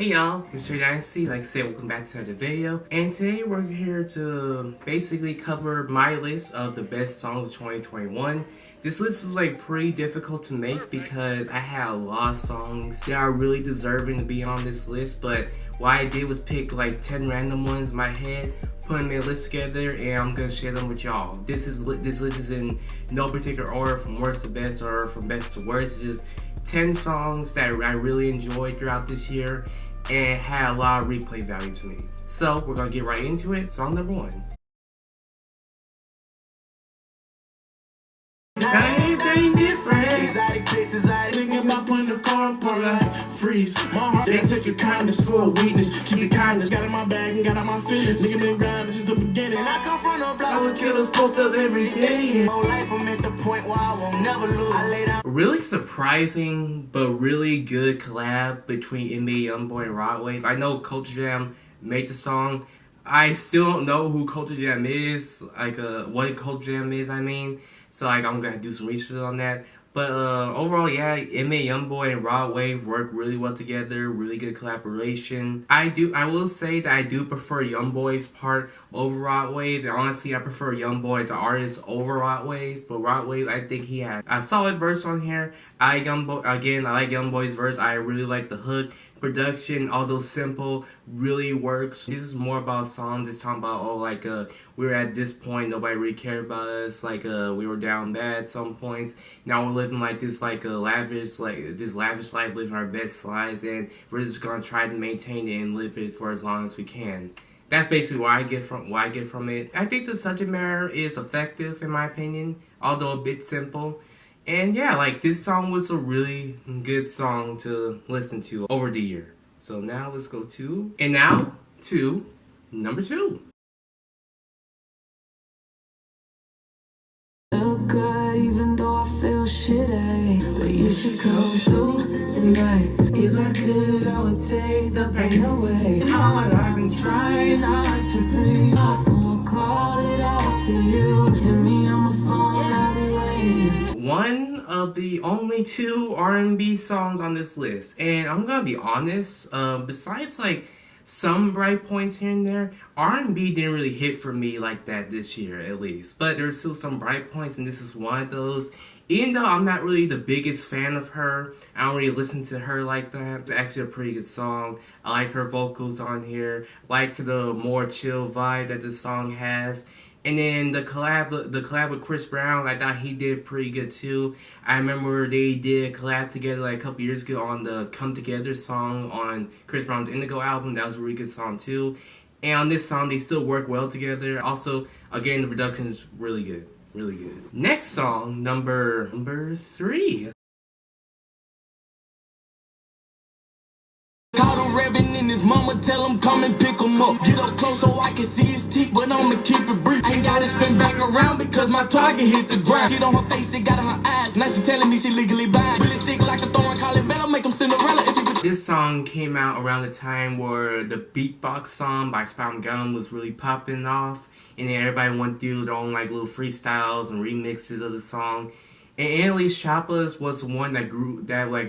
Hey y'all, it's Trey Dynasty. Like I said, welcome back to another video. And today we're here to basically cover my list of the best songs of 2021. This list was like pretty difficult to make because I had a lot of songs that are really deserving to be on this list. But what I did was pick like 10 random ones in my head, put them in a list together, and I'm gonna share them with y'all. This list is in no particular order, from worst to best or from best to worst. It's just 10 songs that I really enjoyed throughout this year and had a lot of replay value to me. So we're gonna get right into it. Song number 1. Anything different. Exotic places, thinking about putting the car on like freeze. My heart, they took your kindness for a weakness. Keep your kindness, got in my bag and got out my feelings. Nigga been grinding since the beginning. I come from no block, I would kill us post up every day. Whole life, I'm at the point where I won't never lose. I lay down. Really surprising, but really good collab between NBA YoungBoy and Rod Wave. I know Culture Jam made the song. I still don't know who Culture Jam is, like what Culture Jam is, I mean. So like I'm gonna do some research on that. But overall, yeah, NBA YoungBoy and Rod Wave work really well together. Really good collaboration. I will say that I do prefer YoungBoy's part over Rod Wave. And honestly, I prefer YoungBoy as an artist over Rod Wave. But Rod Wave, I think he had a solid verse on here. I like YoungBoy's verse. I really like the hook. Production, although simple, really works. This is more about a song that's talking about, oh, like, we were at this point, nobody really cared about us, like, we were down bad at some points. Now we're living like this, lavish life, living our best lives, and we're just gonna try to maintain it and live it for as long as we can. That's basically what I get from it. I think the subject matter is effective, in my opinion, although a bit simple. And yeah, like, this song was a really good song to listen to over the year. So now let's go to number 2. Look good even though I feel shitty, but you should come through tonight. If I could, I would take the pain away. I've been trying hard to breathe. My phone, call it off for you. Hit me on my phone, I'll be waiting. One of the only 2 R&B songs on this list. And I'm gonna be honest, besides like some bright points here and there, R&B didn't really hit for me like that this year, at least. But there's still some bright points, and this is one of those. Even though I'm not really the biggest fan of her, I don't really listen to her like that. It's actually a pretty good song. I like her vocals on here. Like the more chill vibe that the song has. And then the collab with Chris Brown, I thought he did pretty good too. I remember they did a collab together like a couple years ago on the Come Together song on Chris Brown's Indigo album. That was a really good song too. And on this song, they still work well together. Also, again, the production is really good. Really good. Next song, number 3. Caught a rabbit in his mama, tell him come and pick him up. Get up close so I can see his teeth, but I'ma keep it brief. Ain't gotta spin back around because my target hit the ground. Get on her face, it got in her eyes. Now she telling me she legally blind. Really stick like a thorn, call it better, make him Cinderella. This song came out around the time where the Beatbox song by Spam Gum was really popping off. And then everybody went through their own like little freestyles and remixes of the song. And Annalise Choppa's was the one that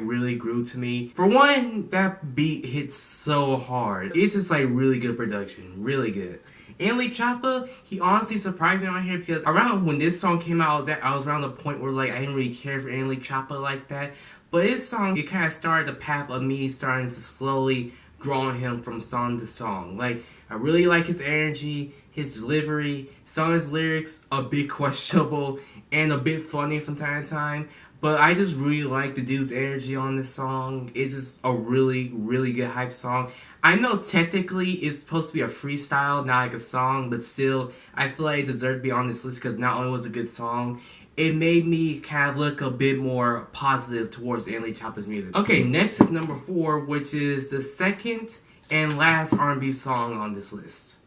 really grew to me. For one, that beat hits so hard. It's just like really good production, really good. Annalise Choppa, he honestly surprised me on here because around when this song came out, I was around the point where like I didn't really care for Annalise Choppa like that. But his song, it kind of started the path of me starting to slowly grow on him from song to song. Like, I really like his energy, his delivery. Some of his lyrics a bit questionable and a bit funny from time to time. But I just really like the dude's energy on this song. It's just a really, really good hype song. I know technically it's supposed to be a freestyle, not like a song, but still, I feel like it deserved to be on this list because not only was it a good song, it made me kind of look a bit more positive towards Annalise Choppa's music. Okay, next is number 4, which is the second and last R&B song on this list.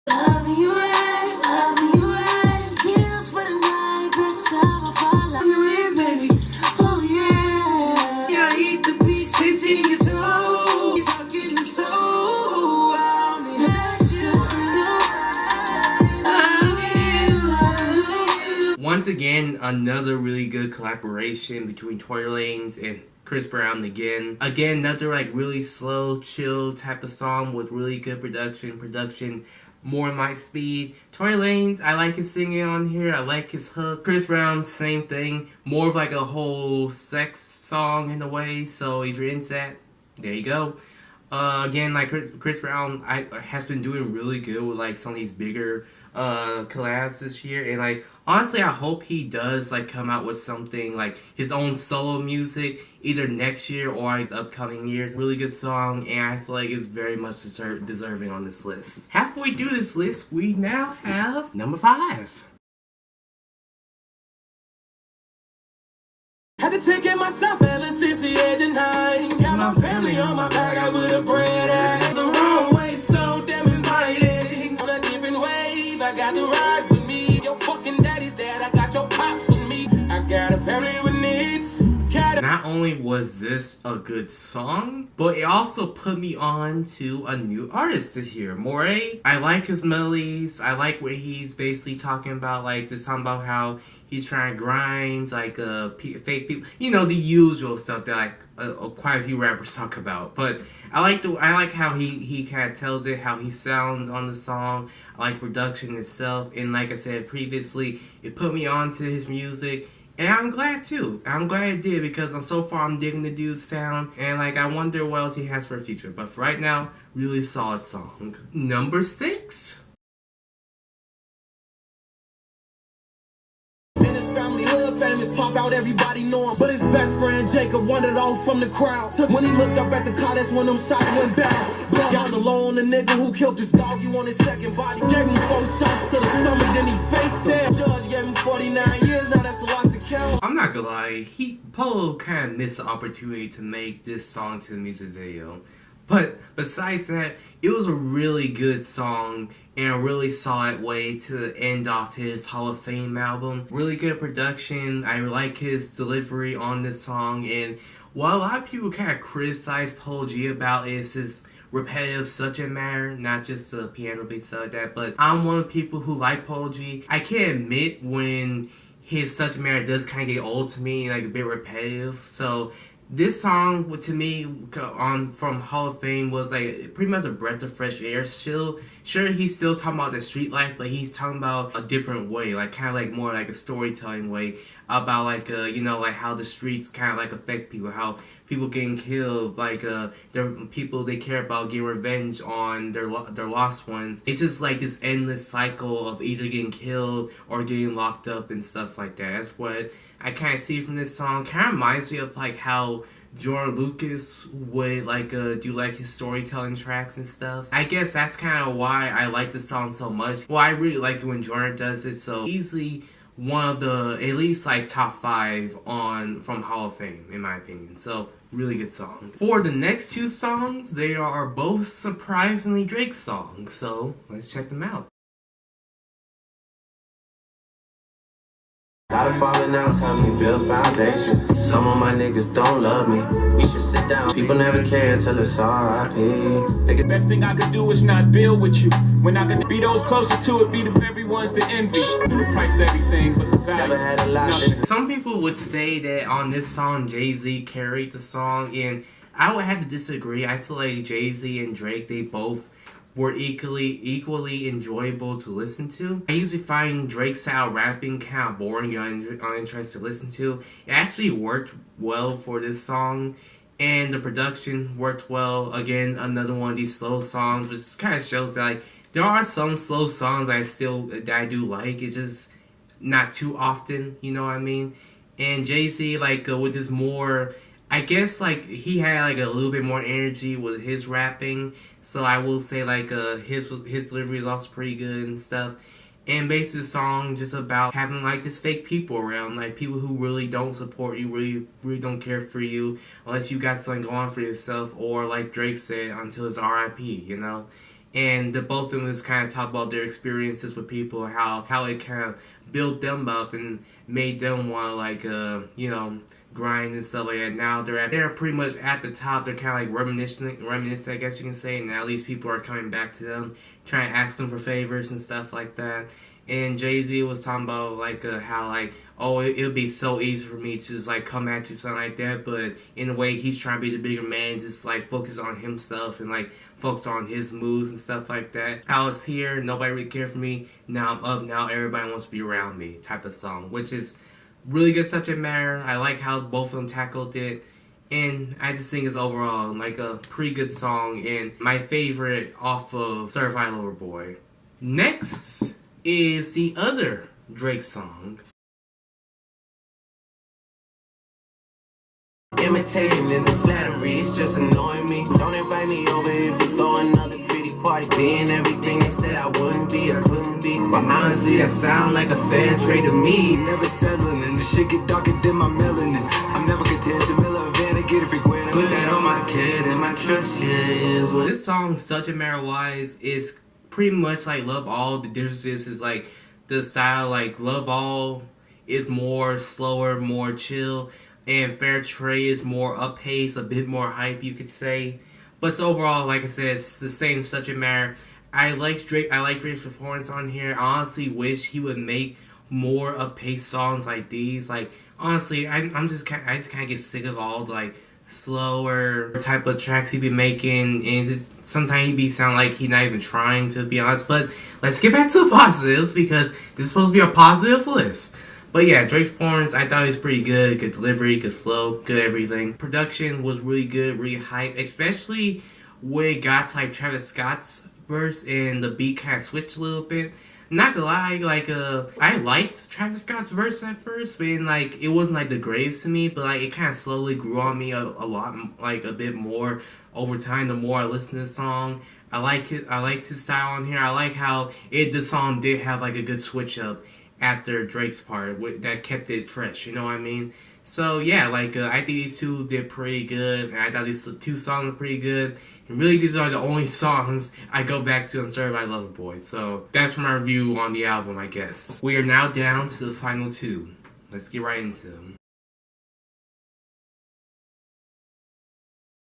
Loving you right, loving you right. Feels for the night, this time I fall on your ring, baby. Oh yeah. Yeah, I eat the beach, chasing your soul. Talking so I'm in. Once again, another really good collaboration between Tory Lanez and Chris Brown again. Again, another like really slow, chill type of song with really good production more my speed. Tory Lanez, I like his singing on here. I like his hook. Chris Brown, same thing. More of like a whole sex song in a way. So if you're into that, there you go. Again, like Chris Brown, has been doing really good with like some of these bigger collabs this year, and like honestly I hope he does like come out with something like his own solo music either next year or like the upcoming years. Really good song, and I feel like it's very much deserving on this list. Halfway through this list, we now have number 5. Had to take care of myself ever since the age of 9. Got my family on my back, I would have bread at the wrong way, so damn inviting. On a different wave, I got the ride with me. Your fucking daddy's dead, I got your pops with me. I got a family with needs. Not only was this a good song, but it also put me on to a new artist this year, Morray. I like his melodies. I like what he's basically talking about, like just talking about how he's trying to grind, like fake people, you know, the usual stuff that like quite a few rappers talk about. But I like how he kind of tells it, how he sounds on the song. I like production itself, and like I said previously, it put me on to his music. And I'm glad too. I'm glad it did, because so far I'm digging the dude's sound, and like I wonder what else he has for the future. But for right now, really solid song. Number 6. Famous pop out, everybody know him. But his best friend Jacob wandered off from the crowd. When he looked up at the car, that's when them shots went down. Down alone, the nigga who killed his dog, you on his second body. Gave him 4 shots to the stomach, then he faced it. Judge gave him 49 years, now that's a lot to count. I'm not gonna lie, Polo kind of missed the opportunity to make this song to the music video. But besides that, it was a really good song and a really solid way to end off his Hall of Fame album. Really good production. I like his delivery on this song, and what a lot of people kind of criticize Polo G about is his repetitive subject matter, not just the piano beat stuff like that. But I'm one of the people who like Polo G. I can admit when his subject matter does kind of get old to me, like a bit repetitive. So this song, to me, from Hall of Fame was like pretty much a breath of fresh air. Still, sure, he's still talking about the street life, but he's talking about a different way, like kind of like more like a storytelling way about like you know, like how the streets kind of like affect people, how people getting killed, like there people they care about getting revenge on their lost ones. It's just like this endless cycle of either getting killed or getting locked up and stuff like that. That's what I kind of see from this song. Kind of reminds me of like how Jordan Lucas would like do like his storytelling tracks and stuff. I guess that's kind of why I like this song so much. Well, I really like when Jordan does it. So easily one of the at least like top 5 from Hall of Fame in my opinion. So really good song. For the next 2 songs, they are both surprisingly Drake songs. So let's check them out. A lot of falling out, help me build foundation. Some of my niggas don't love me. We should sit down. People never care until it's R.I.P. Nigga, best thing I could do is not build with you. When I could be those closest to it, be the very ones to envy. The price everything, but the value. never had a lot. Some people would say that on this song, Jay-Z carried the song, and I would have to disagree. I feel like Jay-Z and Drake, they both were equally enjoyable to listen to. I usually find Drake's style rapping kind of boring and uninteresting to listen to. It actually worked well for this song, and the production worked well. Again, another one of these slow songs, which kind of shows that like there are some slow songs that I do like. It's just not too often, you know what I mean? And Jay-Z, like with this more, I guess like he had like a little bit more energy with his rapping, so I will say like his delivery is also pretty good and stuff. And basically the song just about having like just fake people around, like people who really don't support you, really don't care for you unless you got something going for yourself, or like Drake said, until it's R.I.P., you know. And the both of them just kind of talk about their experiences with people, how it kind of built them up and made them want to like you know, grind and stuff like that. Now they're pretty much at the top. They're kind of like reminiscent, I guess you can say. And now these people are coming back to them. trying to ask him for favors and stuff like that. And Jay-Z was talking about like how like, oh, it would be so easy for me to just like come at you, something like that. But in a way, he's trying to be the bigger man, just like focus on himself and like focus on his moves and stuff like that. I was here, nobody really cared for me. Now I'm up, now everybody wants to be around me, type of song, which is really good subject matter. I like how both of them tackled it. And I just think it's overall like a pretty good song and my favorite off of Certified Lover Boy. Next is the other Drake song. Imitation isn't flattery, it's just annoying me. Don't invite me over if you throw another pretty party. Being everything they said I wouldn't be or couldn't be. But honestly, that sound like a fair trade to me. Never settling, and the shit get darker than my melanin. I'm never content to Miller Van and get it frequent. Put that on my kid and my trust, yeah, is what. This song, subject matter wise, is pretty much like Love All. The differences is like the style, like Love All is more slower, more chill. And Fair Trade is more up pace, a bit more hype, you could say. But overall, like I said, it's the same subject matter. I like Drake's performance on here. I honestly wish he would make more up pace songs like these. Like honestly, I just kind of get sick of all the like slower type of tracks he be making, and just sometimes he be sound like he not even trying, to be honest. But let's get back to the positives because this is supposed to be a positive list. But yeah, Drake's performance, I thought it was pretty good. Good delivery, good flow, good everything. Production was really good, really hype, especially when it got to like Travis Scott's verse and the beat kind of switched a little bit. Not gonna lie, like I liked Travis Scott's verse at first, but like it wasn't like the greatest to me, but like it kind of slowly grew on me a lot, like a bit more over time. The more I listen to the song, I like it. I like his style on here. I like how the song did have like a good switch up after Drake's part that kept it fresh, you know what I mean? So yeah, like I think these two did pretty good, and I thought these two songs were pretty good. And really, these are the only songs I go back to on Certified Lover Boy. So that's my review on the album, I guess. We are now down to the final two. Let's get right into them.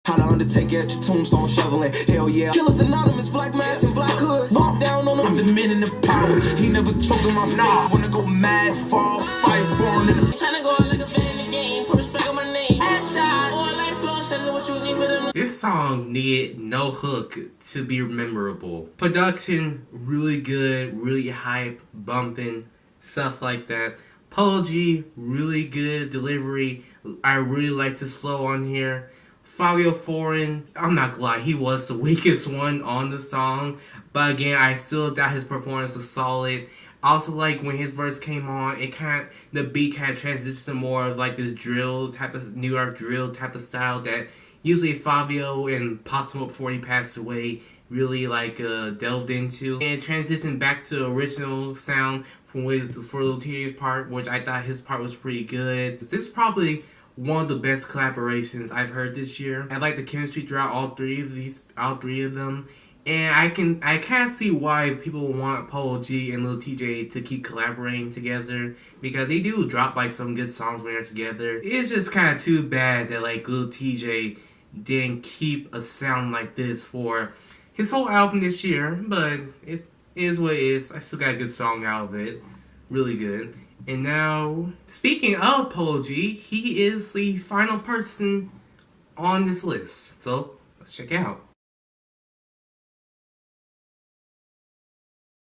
How to undertake at your tombstone shoveling. Hell yeah. Killers anonymous, black mask and black hood. Walk down on them. I'm the man in the power. He never choking my face. Wanna go mad, fall, fight for him. Tryna go out like a fan in the game. Put respect on my name. Headshot. All life flow. Shut what you need for them. This song needed no hook to be memorable. Production, really good, really hype, bumping, stuff like that. Polo G, really good delivery. I really like this flow on here. Fabio Foreign, I'm not gonna lie, he was the weakest one on the song. But again, I still thought his performance was solid. I also like when his verse came on, the beat kind of transitioned to more of like this drill type of, New York drill type of style that usually Fabio and Pop Smoke before he passed away really like delved into. And transitioned back to the original sound from For Lil Tjay's part, which I thought his part was pretty good. This is probably one of the best collaborations I've heard this year. I like the chemistry throughout all three of them. And I kind of see why people want Polo G and Lil TJ to keep collaborating together, because they do drop like some good songs when they're together. It's just kind of too bad that like Lil TJ didn't keep a sound like this for his whole album this year, but it is what it is. I still got a good song out of it. Really good. And now, speaking of Polo G, he is the final person on this list. So, let's check it out.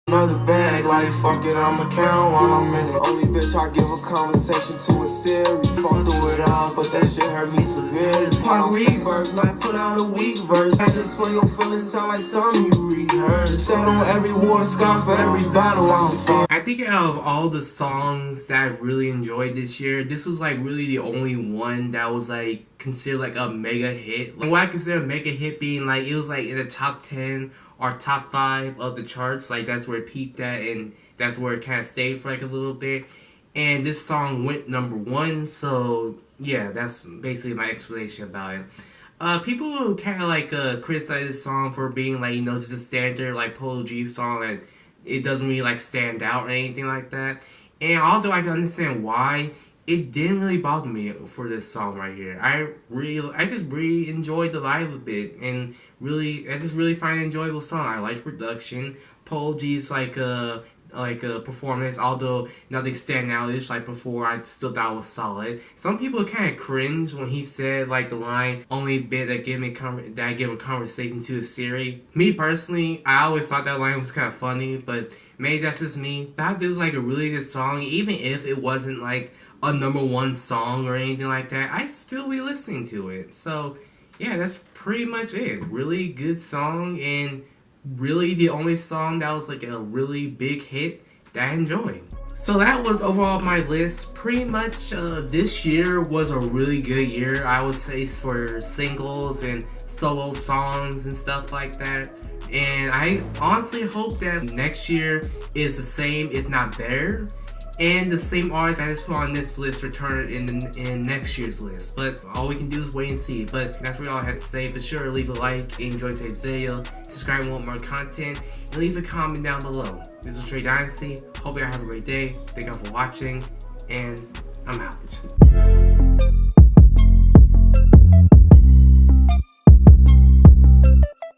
Another bag, like fuck it, I'ma count while I'm in it. Only bitch I give a conversation to a series. Fuck through it all, but that shit hurt me severely. Pop rebirth, like put out a weak verse. I just for your feelings sound like something you rehearsed. Stand on every war scar for every battle I'm fighting. I think out of all the songs that I've really enjoyed this year, this was like really the only one that was like considered like a mega hit. Like what I consider a mega hit being like, it was like in the top 10 or top 5 of the charts. Like that's where it peaked at, and that's where it kind of stayed for like a little bit. And this song went #1, so yeah, that's basically my explanation about it. People kind of like criticize this song for being like, you know, just a standard like Polo G song, and it doesn't really like stand out or anything like that. And although I can understand why, it didn't really bother me for this song right here. I just really enjoyed the vibe a bit, and I just really find it an enjoyable song. I like production. Polo G's like a performance, although nothing stand out ish like before. I still thought it was solid. Some people kind of cringe when he said like the line, "Only bit that I give a conversation to is Siri." Me personally, I always thought that line was kind of funny, but maybe that's just me. I thought this was like a really good song, even if it wasn't like a #1 song or anything like that. I'd still be listening to it. So yeah, that's pretty much it. Really good song, and really the only song that was like a really big hit that I enjoyed. So that was overall my list. Pretty much this year was a really good year, I would say, for singles and solo songs and stuff like that. And I honestly hope that next year is the same, if not better. And the same artists I just put on this list return in next year's list. But all we can do is wait and see. But that's really all I had to say. Be sure to leave a like, enjoy today's video, subscribe and want more content, and leave a comment down below. This was Trey Dynasty. Hope y'all have a great day. Thank y'all for watching, and I'm out.